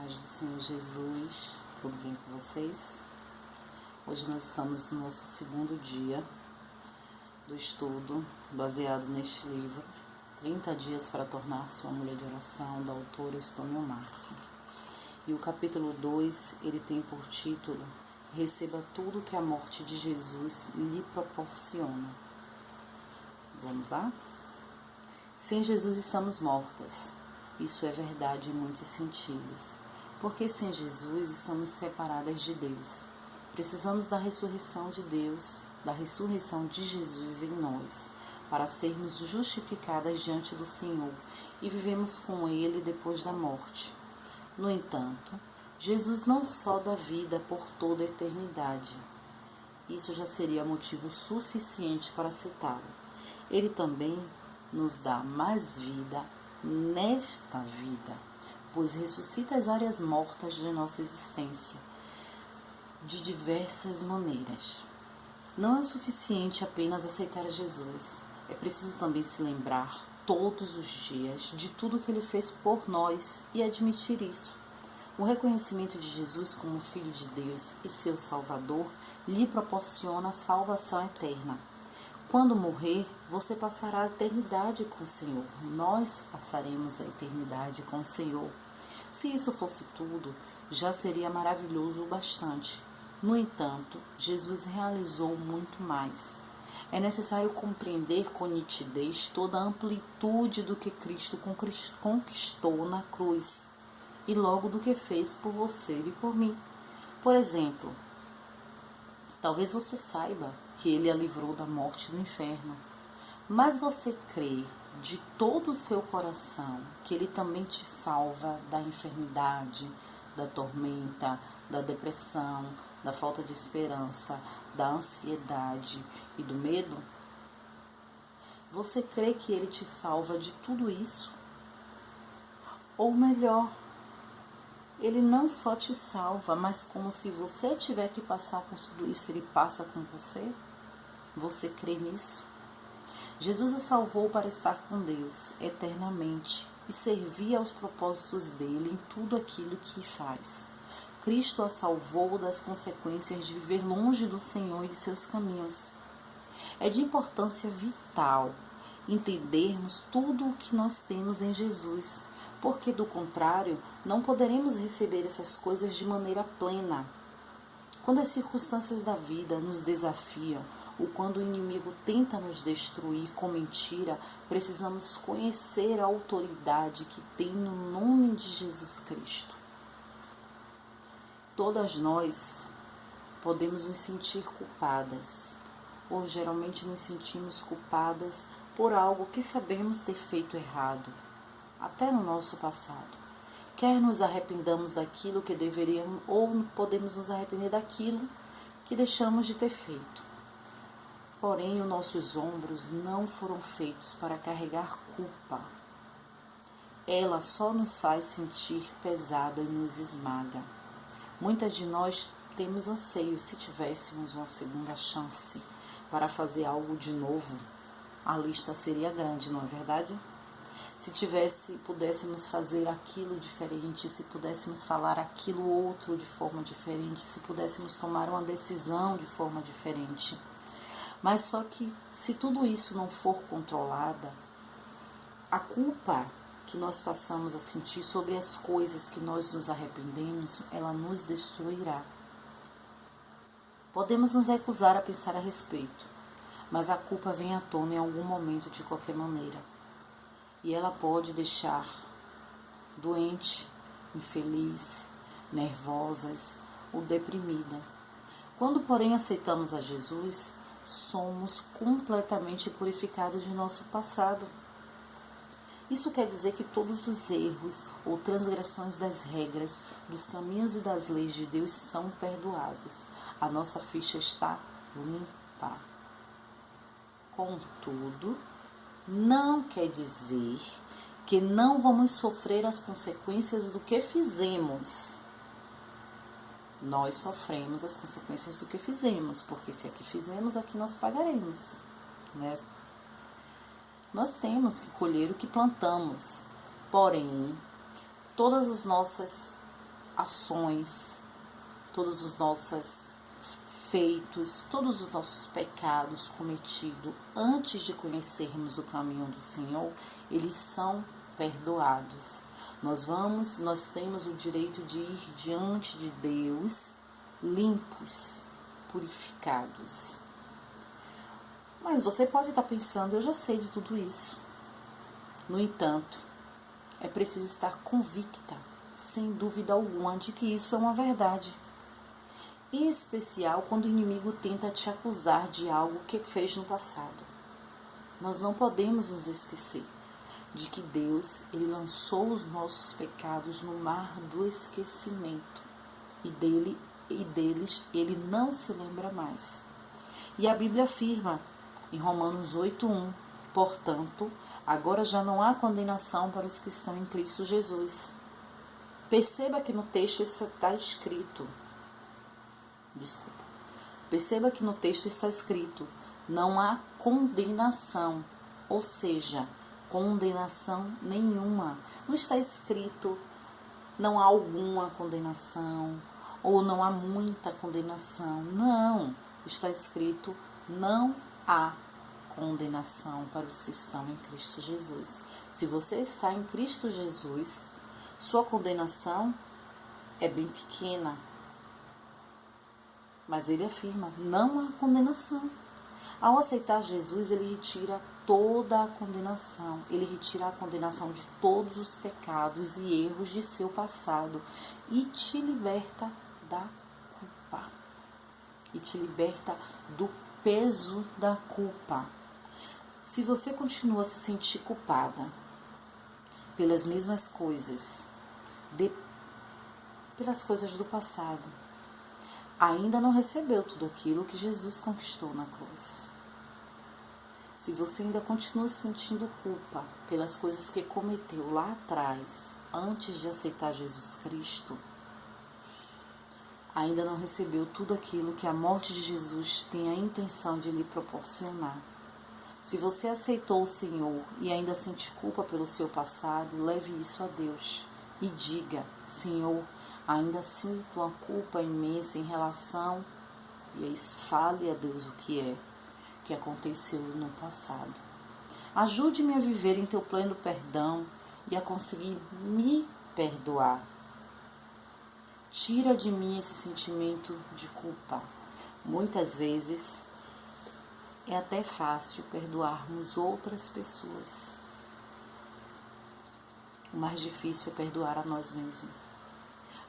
Paz do Senhor Jesus, tudo bem com vocês? Hoje nós estamos no nosso segundo dia do estudo, baseado neste livro, 30 dias para tornar-se uma mulher de oração, da autora Stonewall Martin. E o capítulo 2, ele tem por título, Receba tudo que a morte de Jesus lhe proporciona. Vamos lá? Sem Jesus estamos mortas. Isso é verdade em muitos sentidos, porque sem Jesus estamos separadas de Deus. Precisamos da ressurreição de Deus, da ressurreição de Jesus em nós, para sermos justificadas diante do Senhor e vivemos com Ele depois da morte. No entanto, Jesus não só dá vida por toda a eternidade. Isso já seria motivo suficiente para aceitá-lo. Ele também nos dá mais vida nesta vida, pois ressuscita as áreas mortas de nossa existência de diversas maneiras. Não é suficiente apenas aceitar Jesus, é preciso também se lembrar todos os dias de tudo que Ele fez por nós e admitir isso. O reconhecimento de Jesus como Filho de Deus e seu Salvador lhe proporciona a salvação eterna. Quando morrer, você passará a eternidade com o Senhor. Nós passaremos a eternidade com o Senhor. Se isso fosse tudo, já seria maravilhoso o bastante. No entanto, Jesus realizou muito mais. É necessário compreender com nitidez toda a amplitude do que Cristo conquistou na cruz e logo do que fez por você e por mim. Por exemplo, talvez você saiba que Ele a livrou da morte do inferno, mas você crê de todo o seu coração que Ele também te salva da enfermidade, da tormenta, da depressão, da falta de esperança, da ansiedade e do medo? Você crê que Ele te salva de tudo isso? Ou melhor, Ele não só te salva, mas como se você tiver que passar por tudo isso, Ele passa com você? Você crê nisso? Jesus a salvou para estar com Deus eternamente e servir aos propósitos dele em tudo aquilo que faz. Cristo a salvou das consequências de viver longe do Senhor e de seus caminhos. É de importância vital entendermos tudo o que nós temos em Jesus, porque do contrário, não poderemos receber essas coisas de maneira plena. Quando as circunstâncias da vida nos desafiam, ou quando o inimigo tenta nos destruir com mentira, precisamos conhecer a autoridade que tem no nome de Jesus Cristo. Todas nós podemos nos sentir culpadas, ou geralmente nos sentimos culpadas por algo que sabemos ter feito errado, até no nosso passado. Quer nos arrependamos daquilo que deveríamos, ou podemos nos arrepender daquilo que deixamos de ter feito. Porém, os nossos ombros não foram feitos para carregar culpa. Ela só nos faz sentir pesada e nos esmaga. Muitas de nós temos anseio se tivéssemos uma segunda chance para fazer algo de novo. A lista seria grande, não é verdade? Se pudéssemos fazer aquilo diferente, se pudéssemos falar aquilo outro de forma diferente, se pudéssemos tomar uma decisão de forma diferente. Mas só que se tudo isso não for controlada, a culpa que nós passamos a sentir sobre as coisas que nós nos arrependemos, ela nos destruirá. Podemos nos recusar a pensar a respeito, mas a culpa vem à tona em algum momento de qualquer maneira. E ela pode deixar doente, infeliz, nervosas ou deprimida. Quando, porém, aceitamos a Jesus, somos completamente purificados de nosso passado. Isso quer dizer que todos os erros ou transgressões das regras, dos caminhos e das leis de Deus são perdoados. A nossa ficha está limpa. Contudo, não quer dizer que não vamos sofrer as consequências do que fizemos. Nós sofremos as consequências do que fizemos, porque se aqui fizemos, aqui nós pagaremos, né? Nós temos que colher o que plantamos, porém, todas as nossas ações, todos os nossos feitos, todos os nossos pecados cometidos antes de conhecermos o caminho do Senhor, eles são perdoados. Nós temos o direito de ir diante de Deus limpos, purificados. Mas você pode estar pensando, eu já sei de tudo isso. No entanto, é preciso estar convicta, sem dúvida alguma, de que isso é uma verdade. Em especial quando o inimigo tenta te acusar de algo que fez no passado. Nós não podemos nos esquecer de que Deus, Ele lançou os nossos pecados no mar do esquecimento e deles Ele não se lembra mais. E a Bíblia afirma em Romanos 8:1, portanto, agora já não há condenação para os que estão em Cristo Jesus. Perceba que no texto está escrito, não há condenação, ou seja, condenação nenhuma. Não está escrito não há alguma condenação ou não há muita condenação. Não, está escrito não há condenação para os que estão em Cristo Jesus. Se você está em Cristo Jesus, sua condenação é bem pequena. Mas ele afirma, não há condenação. Ao aceitar Jesus, ele retira toda a condenação. Ele retira a condenação de todos os pecados e erros de seu passado e te liberta da culpa. E te liberta do peso da culpa. Se você continua a se sentir culpada pelas mesmas coisas, pelas coisas do passado, ainda não recebeu tudo aquilo que Jesus conquistou na cruz. Se você ainda continua sentindo culpa pelas coisas que cometeu lá atrás, antes de aceitar Jesus Cristo, ainda não recebeu tudo aquilo que a morte de Jesus tem a intenção de lhe proporcionar. Se você aceitou o Senhor e ainda sente culpa pelo seu passado, leve isso a Deus e diga, Senhor, ainda sinto uma culpa imensa em relação, e aí fale a Deus o que aconteceu no passado. Ajude-me a viver em teu pleno perdão e a conseguir me perdoar. Tira de mim esse sentimento de culpa. Muitas vezes é até fácil perdoarmos outras pessoas. O mais difícil é perdoar a nós mesmos.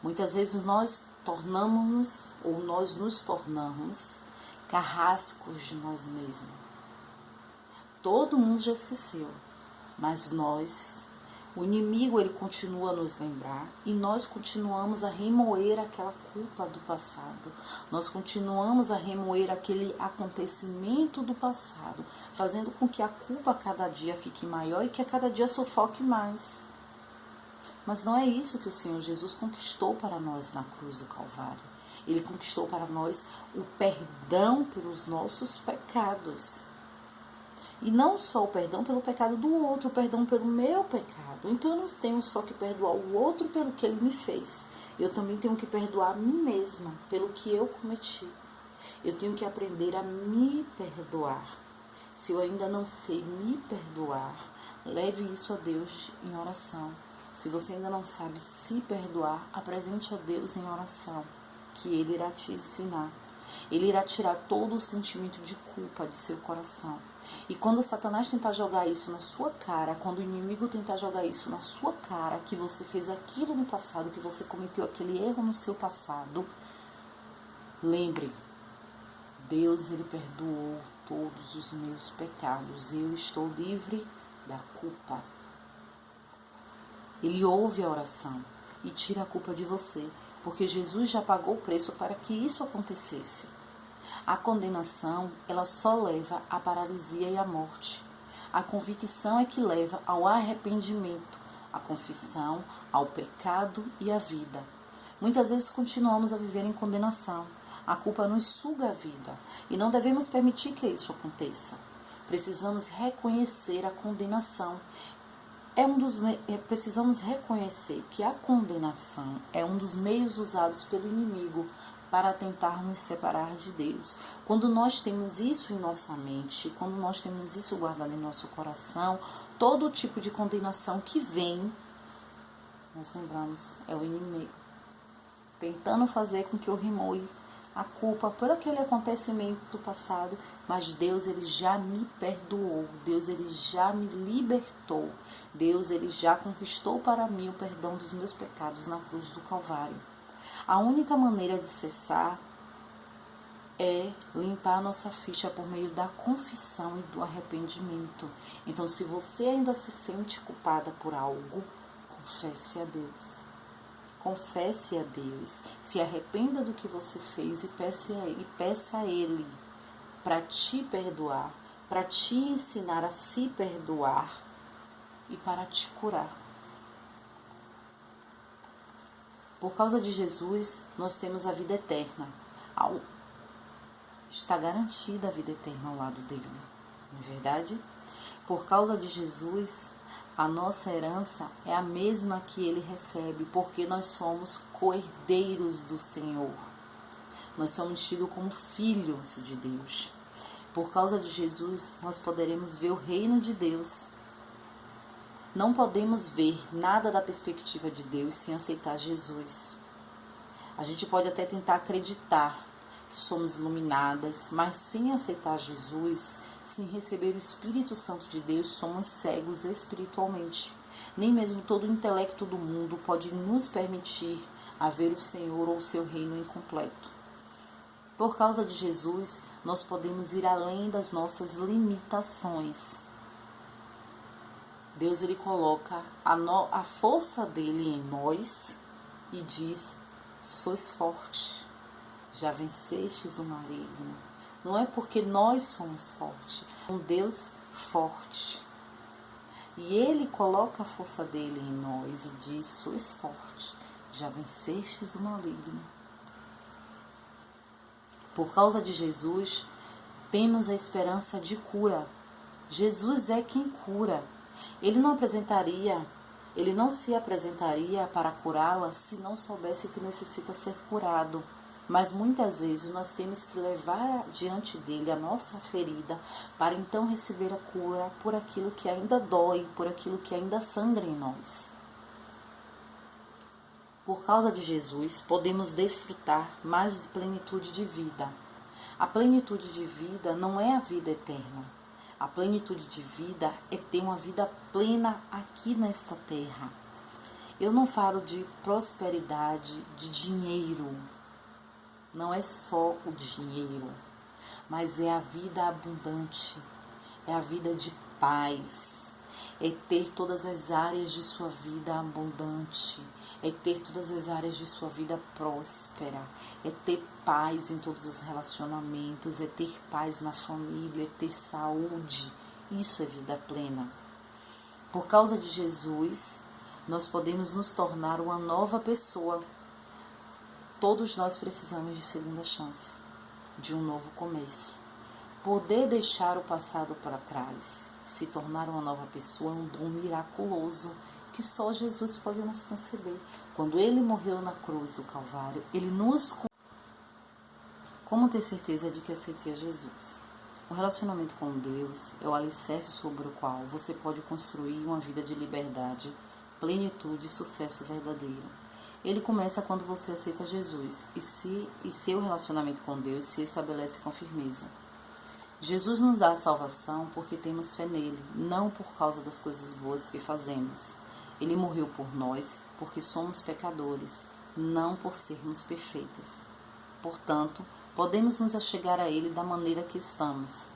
Muitas vezes nós nos tornamos carrascos de nós mesmos. Todo mundo já esqueceu, mas o inimigo, ele continua a nos lembrar e nós continuamos a remoer aquela culpa do passado. Nós continuamos a remoer aquele acontecimento do passado, fazendo com que a culpa a cada dia fique maior e que a cada dia sufoque mais. Mas não é isso que o Senhor Jesus conquistou para nós na cruz do Calvário. Ele conquistou para nós o perdão pelos nossos pecados. E não só o perdão pelo pecado do outro, o perdão pelo meu pecado. Então eu não tenho só que perdoar o outro pelo que ele me fez. Eu também tenho que perdoar a mim mesma pelo que eu cometi. Eu tenho que aprender a me perdoar. Se eu ainda não sei me perdoar, leve isso a Deus em oração. Se você ainda não sabe se perdoar, apresente a Deus em oração, que Ele irá te ensinar. Ele irá tirar todo o sentimento de culpa de seu coração. E quando Satanás tentar jogar isso na sua cara, quando o inimigo tentar jogar isso na sua cara, que você fez aquilo no passado, que você cometeu aquele erro no seu passado, lembre, Deus, Ele perdoou todos os meus pecados. Eu estou livre da culpa. Ele ouve a oração e tira a culpa de você, porque Jesus já pagou o preço para que isso acontecesse. A condenação, ela só leva à paralisia e à morte. A convicção é que leva ao arrependimento, à confissão, ao pecado e à vida. Muitas vezes continuamos a viver em condenação. A culpa nos suga a vida e não devemos permitir que isso aconteça. Precisamos reconhecer a condenação precisamos reconhecer que a condenação é um dos meios usados pelo inimigo para tentar nos separar de Deus. Quando nós temos isso em nossa mente, quando nós temos isso guardado em nosso coração, todo tipo de condenação que vem, nós lembramos, é o inimigo, tentando fazer com que eu remove a culpa por aquele acontecimento do passado, mas Deus, ele já me perdoou, Deus, ele já me libertou, Deus, ele já conquistou para mim o perdão dos meus pecados na cruz do Calvário. A única maneira de cessar é limpar a nossa ficha por meio da confissão e do arrependimento. Então, se você ainda se sente culpada por algo, confesse a Deus. Confesse a Deus, se arrependa do que você fez e peça a Ele para te perdoar, para te ensinar a se perdoar e para te curar. Por causa de Jesus, nós temos a vida eterna. Está garantida a vida eterna ao lado dele, não é verdade? Por causa de Jesus, a nossa herança é a mesma que ele recebe, porque nós somos co-herdeiros do Senhor. Nós somos tidos como filhos de Deus. Por causa de Jesus, nós poderemos ver o reino de Deus. Não podemos ver nada da perspectiva de Deus sem aceitar Jesus. A gente pode até tentar acreditar que somos iluminadas, mas sem aceitar Jesus, sem receber o Espírito Santo de Deus, somos cegos espiritualmente. Nem mesmo todo o intelecto do mundo pode nos permitir a ver o Senhor ou o seu reino incompleto. Por causa de Jesus, nós podemos ir além das nossas limitações. Deus, ele coloca a força dele em nós e diz: sois forte, já vencestes o maligno. Não é porque nós somos fortes, é um Deus forte. E ele coloca a força dele em nós e diz: sois forte, já vencestes o maligno. Por causa de Jesus, temos a esperança de cura. Jesus é quem cura. Ele não se apresentaria para curá-la se não soubesse que necessita ser curado. Mas muitas vezes nós temos que levar diante dele a nossa ferida para então receber a cura por aquilo que ainda dói, por aquilo que ainda sangra em nós. Por causa de Jesus, podemos desfrutar mais de plenitude de vida. A plenitude de vida não é a vida eterna. A plenitude de vida é ter uma vida plena aqui nesta terra. Eu não falo de prosperidade, de dinheiro. Não é só o dinheiro, mas é a vida abundante, é a vida de paz, é ter todas as áreas de sua vida abundante, é ter todas as áreas de sua vida próspera, é ter paz em todos os relacionamentos, é ter paz na família, é ter saúde. Isso é vida plena. Por causa de Jesus, nós podemos nos tornar uma nova pessoa. Todos nós precisamos de segunda chance, de um novo começo. Poder deixar o passado para trás, se tornar uma nova pessoa é um dom miraculoso que só Jesus pode nos conceder. Quando ele morreu na cruz do Calvário, ele nos... Como ter certeza de que aceitei a Jesus? O relacionamento com Deus é o alicerce sobre o qual você pode construir uma vida de liberdade, plenitude e sucesso verdadeiro. Ele começa quando você aceita Jesus e seu relacionamento com Deus se estabelece com firmeza. Jesus nos dá a salvação porque temos fé nele, não por causa das coisas boas que fazemos. Ele morreu por nós porque somos pecadores, não por sermos perfeitas. Portanto, podemos nos achegar a ele da maneira que estamos.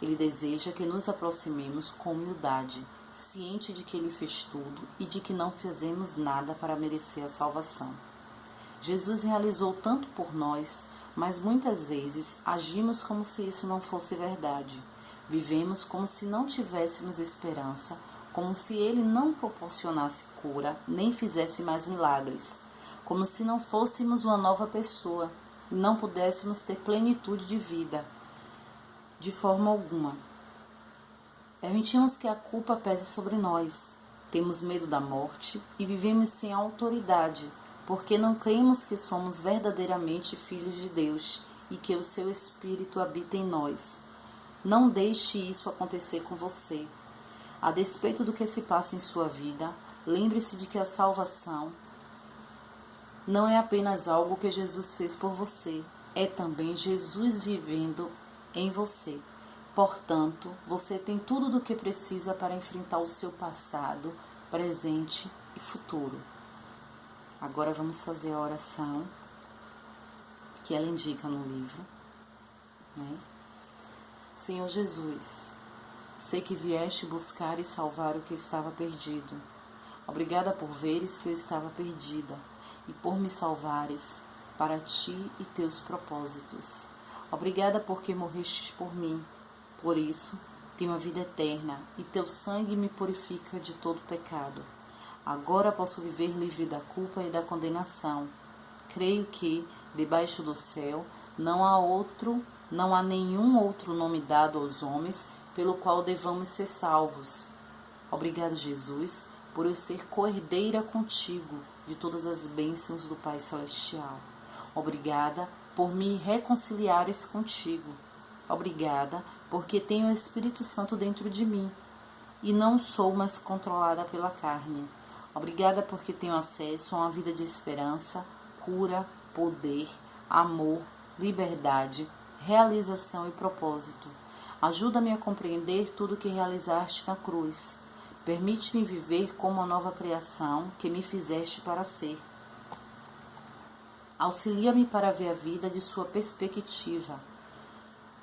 Ele deseja que nos aproximemos com humildade, ciente de que ele fez tudo e de que não fizemos nada para merecer a salvação. Jesus realizou tanto por nós, mas muitas vezes agimos como se isso não fosse verdade. Vivemos como se não tivéssemos esperança, como se ele não proporcionasse cura, nem fizesse mais milagres, como se não fôssemos uma nova pessoa, não pudéssemos ter plenitude de vida, de forma alguma. Permitimos que a culpa pese sobre nós. Temos medo da morte e vivemos sem autoridade, porque não cremos que somos verdadeiramente filhos de Deus e que o seu Espírito habita em nós. Não deixe isso acontecer com você. A despeito do que se passa em sua vida, lembre-se de que a salvação não é apenas algo que Jesus fez por você, é também Jesus vivendo em você. Portanto, você tem tudo do que precisa para enfrentar o seu passado, presente e futuro. Agora vamos fazer a oração que ela indica no livro, né? Senhor Jesus, sei que vieste buscar e salvar o que estava perdido. Obrigada por veres que eu estava perdida e por me salvares para ti e teus propósitos. Obrigada porque morrestes por mim. Por isso, tenho a vida eterna e teu sangue me purifica de todo pecado. Agora posso viver livre da culpa e da condenação. Creio que, debaixo do céu, não há nenhum outro nome dado aos homens pelo qual devamos ser salvos. Obrigado, Jesus, por eu ser coerdeira contigo de todas as bênçãos do Pai Celestial. Obrigada por me reconciliares contigo. Obrigada porque tenho o Espírito Santo dentro de mim e não sou mais controlada pela carne. Obrigada porque tenho acesso a uma vida de esperança, cura, poder, amor, liberdade, realização e propósito. Ajuda-me a compreender tudo o que realizaste na cruz. Permite-me viver como a nova criação que me fizeste para ser. Auxilia-me para ver a vida de sua perspectiva.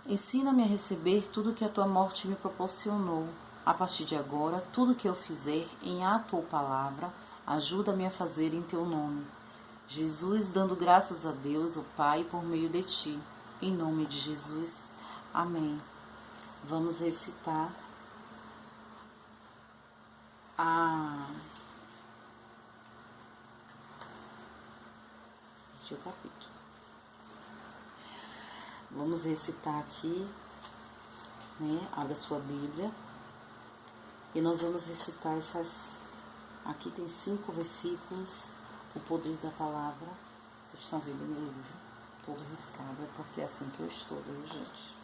Ensina-me a receber tudo que a tua morte me proporcionou. A partir de agora, tudo que eu fizer em ato ou palavra, ajuda-me a fazer em teu nome. Jesus, dando graças a Deus, o Pai, por meio de ti. Em nome de Jesus. Amém. Vamos recitar o capítulo. Vamos recitar aqui, né? Abra sua Bíblia. E nós vamos recitar essas... Aqui tem 5 versículos, o poder da palavra. Vocês estão vendo meu livro, todo riscado, é porque é assim que eu estou, viu, gente?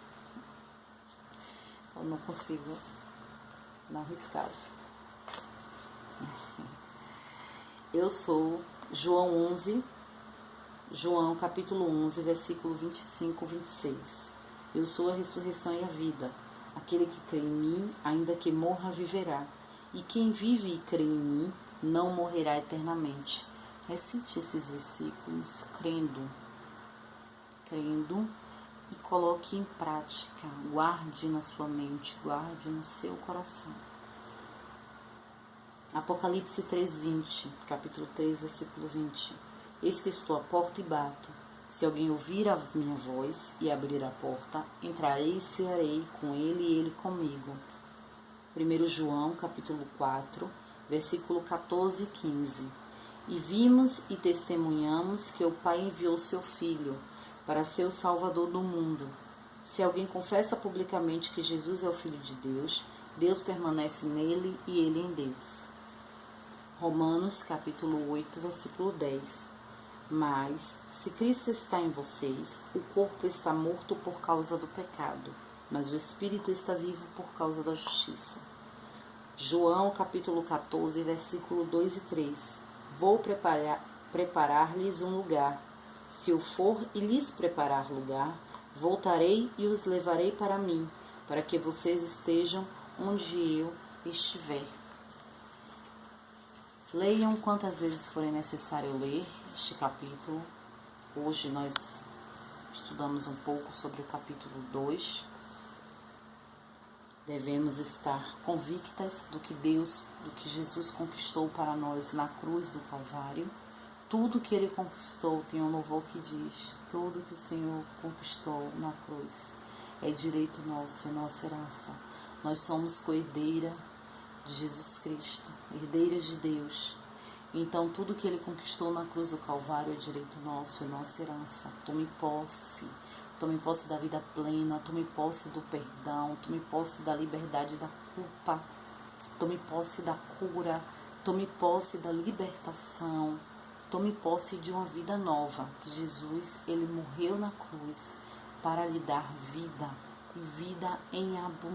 Eu não consigo não riscar. Eu sou João capítulo 11, versículo 25 e 26. Eu sou a ressurreição e a vida. Aquele que crê em mim, ainda que morra, viverá. E quem vive e crê em mim, não morrerá eternamente. Recite esses versículos crendo e coloque em prática. Guarde na sua mente, guarde no seu coração. Apocalipse 3:20, capítulo 3, versículo 20. Eis que estou à porta e bato. Se alguém ouvir a minha voz e abrir a porta, entrarei e cearei com ele e ele comigo. 1 João, capítulo 4, versículo 14 e 15. E vimos e testemunhamos que o Pai enviou seu Filho para ser o Salvador do mundo. Se alguém confessa publicamente que Jesus é o Filho de Deus, Deus permanece nele e ele em Deus. Romanos, capítulo 8, versículo 10. Mas, se Cristo está em vocês, o corpo está morto por causa do pecado, mas o Espírito está vivo por causa da justiça. João, capítulo 14, versículo 2 e 3. Vou preparar-lhes um lugar. Se eu for e lhes preparar lugar, voltarei e os levarei para mim, para que vocês estejam onde eu estiver. Leiam quantas vezes forem necessário ler este capítulo. Hoje nós estudamos um pouco sobre o capítulo 2. Devemos estar convictas do que Jesus conquistou para nós na cruz do Calvário. Tudo que ele conquistou, tem um louvor que diz, tudo que o Senhor conquistou na cruz é direito nosso, é nossa herança. Nós somos co-herdeira de Jesus Cristo, herdeiras de Deus. Então tudo que ele conquistou na cruz do Calvário é direito nosso, é nossa herança. Tome posse da vida plena, tome posse do perdão, tome posse da liberdade da culpa, tome posse da cura, Tome posse da libertação. Tome posse de uma vida nova. Jesus, ele morreu na cruz para lhe dar vida, e vida em abundância.